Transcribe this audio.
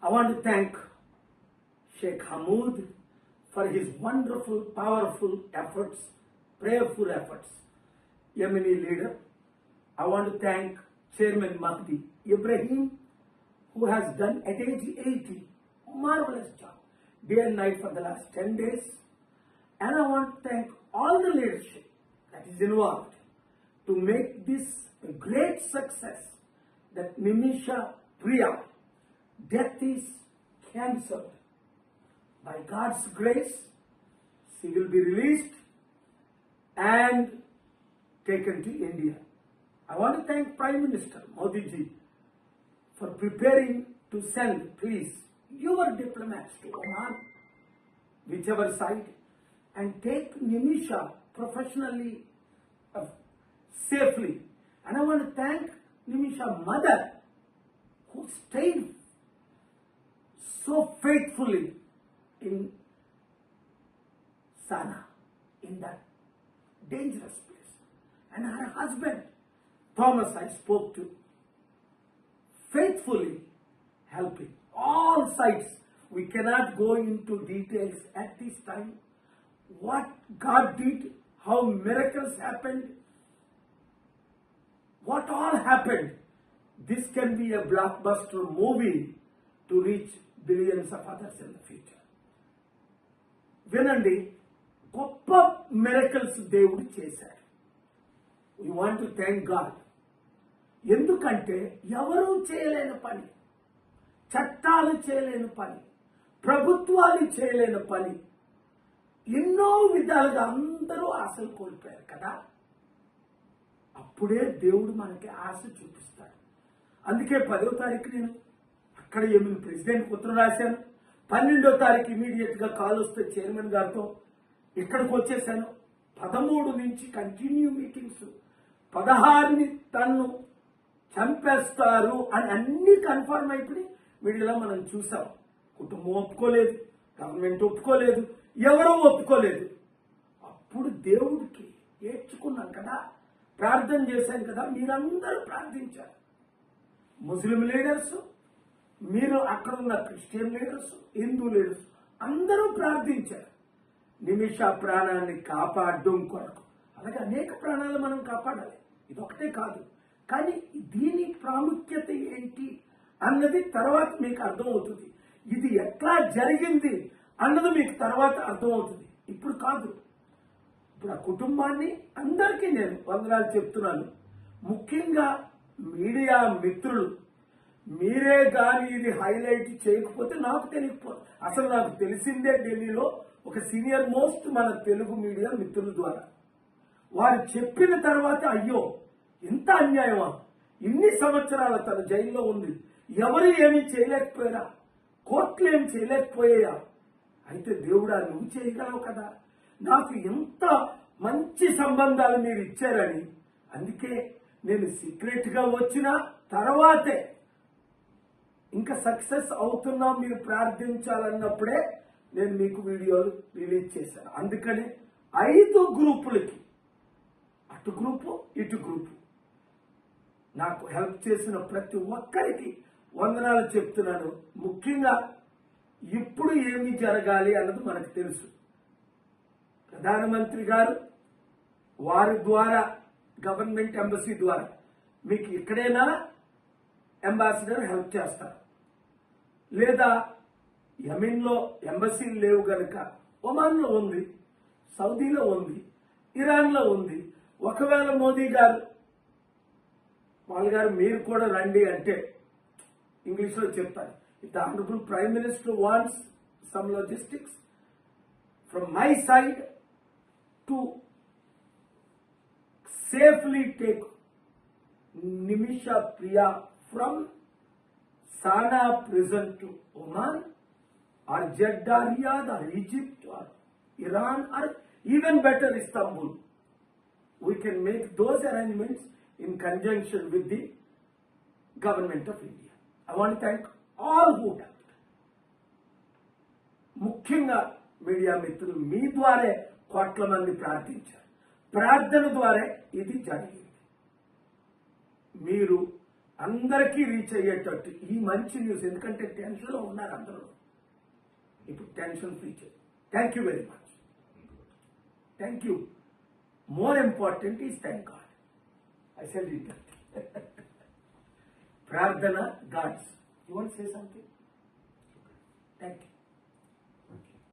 I want to thank Sheikh Hamoud for his wonderful, powerful efforts, prayerful efforts. Yemeni leader. I want to thank Chairman Mahdi Ibrahim, who has done at age 80 marvelous job, day and night for the last 10 days. And I want to thank all the leadership that is involved to make this a great success, that Nimisha Priya death is cancelled. By God's grace, she will be released and taken to India. I want to thank Prime Minister Modi ji for preparing to send, please, your diplomats to Oman, whichever side, and take Nimisha professionally, safely. And I want to thank Nimisha's mother, who stayed so faithfully in Sana, in that dangerous place. And her husband, Thomas, I spoke to, faithfully helping all sides. We cannot go into details at this time. What God did, how miracles happened, what all happened. This can be a blockbuster movie to reach billions of others in the future. వినండి, గొప్ప miracles దేవుడు చేశాడు. We want to thank God. ఎందుకంటే ఎవరూ చేయలేని పని, చట్టాలు చేయలేని పని, ప్రభుత్వాలు చేయలేని పని, ఎన్నో విధాలుగా అందరూ ఆశలు కోల్పోయారు కదా. అప్పుడే దేవుడు మనకి ఆశ చూపిస్తాడు. అందుకే 10వ తారీఖు నేను అక్కడ ఏమైనా ప్రెసిడెంట్కి ఉత్తరం రాశాను. 12వ తారీఖు ఇమీడియట్గా కాల్ వస్తే చైర్మన్ గారితో ఇక్కడికి వచ్చేసాను. 13 నుంచి కంటిన్యూ మీటింగ్స్, 16ని తన్ను చంపేస్తారు అని అన్ని కన్ఫర్మ్ అయిపోయి మీడియాలో మనం చూసాం. కుటుంబం ఒప్పుకోలేదు, గవర్నమెంట్ ఒప్పుకోలేదు, ఎవరూ ఒప్పుకోలేదు. అప్పుడు దేవుడికి ఏడ్చుకున్నాం కదా, ప్రార్థన చేశాం కదా, మీరందరూ ప్రార్థించారు. ముస్లిం లీడర్స్, మీరు అక్కడ ఉన్న క్రిస్టియన్ లీడర్స్, హిందూ లీడర్స్ అందరూ ప్రార్థించారు నిమిష ప్రాణాన్ని కాపాడడం కొరకు. అలాగే అనేక ప్రాణాలు మనం కాపాడాలి, ఇదొకటే కాదు. కానీ దీని ప్రాముఖ్యత ఏంటి అన్నది తర్వాత మీకు అర్థమవుతుంది. ఇది ఎట్లా జరిగింది అన్నది మీకు తర్వాత అర్థమవుతుంది, ఇప్పుడు కాదు. ఇప్పుడు ఆ కుటుంబాన్ని అందరికీ నేను వందనాలు చెప్తున్నాను. ముఖ్యంగా మీడియా మిత్రులు, మీరే కానీ ఇది హైలైట్ చేయకపోతే నాకు తెలియకపోతే, అసలు నాకు తెలిసిందే ఢిల్లీలో ఒక సీనియర్ మోస్ట్ మన తెలుగు మీడియా మిత్రుల ద్వారా. వారు చెప్పిన తర్వాత అయ్యో ఎంత అన్యాయమా, ఇన్ని సంవత్సరాల తన జైల్లో ఉంది, ఎవరు ఏమీ చేయలేకపోయారా, కోర్టులు ఏమి చేయలేకపోయాయా, అయితే దేవుడా నువ్వు చేయగలవు కదా, నాకు ఎంత మంచి సంబంధాలు మీరు ఇచ్చారని. అందుకే నేను సీక్రెట్గా వచ్చిన తర్వాతే ఇంకా సక్సెస్ అవుతున్నా మీరు ప్రార్థించాలన్నప్పుడే నేను మీకు వీడియోలు రిలీజ్ చేశాను. అందుకని 5 గ్రూపులకి, అటు గ్రూపు ఇటు గ్రూపు, నాకు హెల్ప్ చేసిన ప్రతి ఒక్కరికి వందనాలు చెప్తున్నాను. ముఖ్యంగా ఇప్పుడు ఏమి జరగాలి అన్నది మనకు తెలుసు. ప్రధానమంత్రి గారు వారి ద్వారా, గవర్నమెంట్ ఎంబసీ ద్వారా మీకు ఇక్కడైనా అంబాసిడర్ హెల్ప్ చేస్తారు. లేదా యెమెన్లో ఎంబసీలు లేవు గనుక ఒమాన్లో ఉంది, సౌదీలో ఉంది, ఇరాన్లో ఉంది. ఒకవేళ మోదీ గారు వాళ్ళ మీరు కూడా రండి అంటే ఇంగ్లీష్లో చెప్తారు. If the honourable prime minister wants some logistics from my side to safely take Nimisha Priya from Sana prison to Oman or Jeddah, Riyadh or Egypt or Iran or even better Istanbul. We can make those arrangements in conjunction with the government of India. I want to thank all who helped. ముఖ్యంగా media మిత్రులు, మీ ద్వారే కోట్ల మంది ప్రార్థించారు. ప్రార్థన ద్వారా ఇది జరిగింది. మీరు అందరికీ రీచ్ అయ్యేటట్టు ఈ మంచి న్యూస్, ఎందుకంటే టెన్షన్లో ఉన్నారు అందరూ, ఇప్పుడు టెన్షన్ ఫ్రీ చేయి. Thank you very much. Thank you. More important is thank God. I tell you that. ప్రార్థన gods. You want say something? Thank you.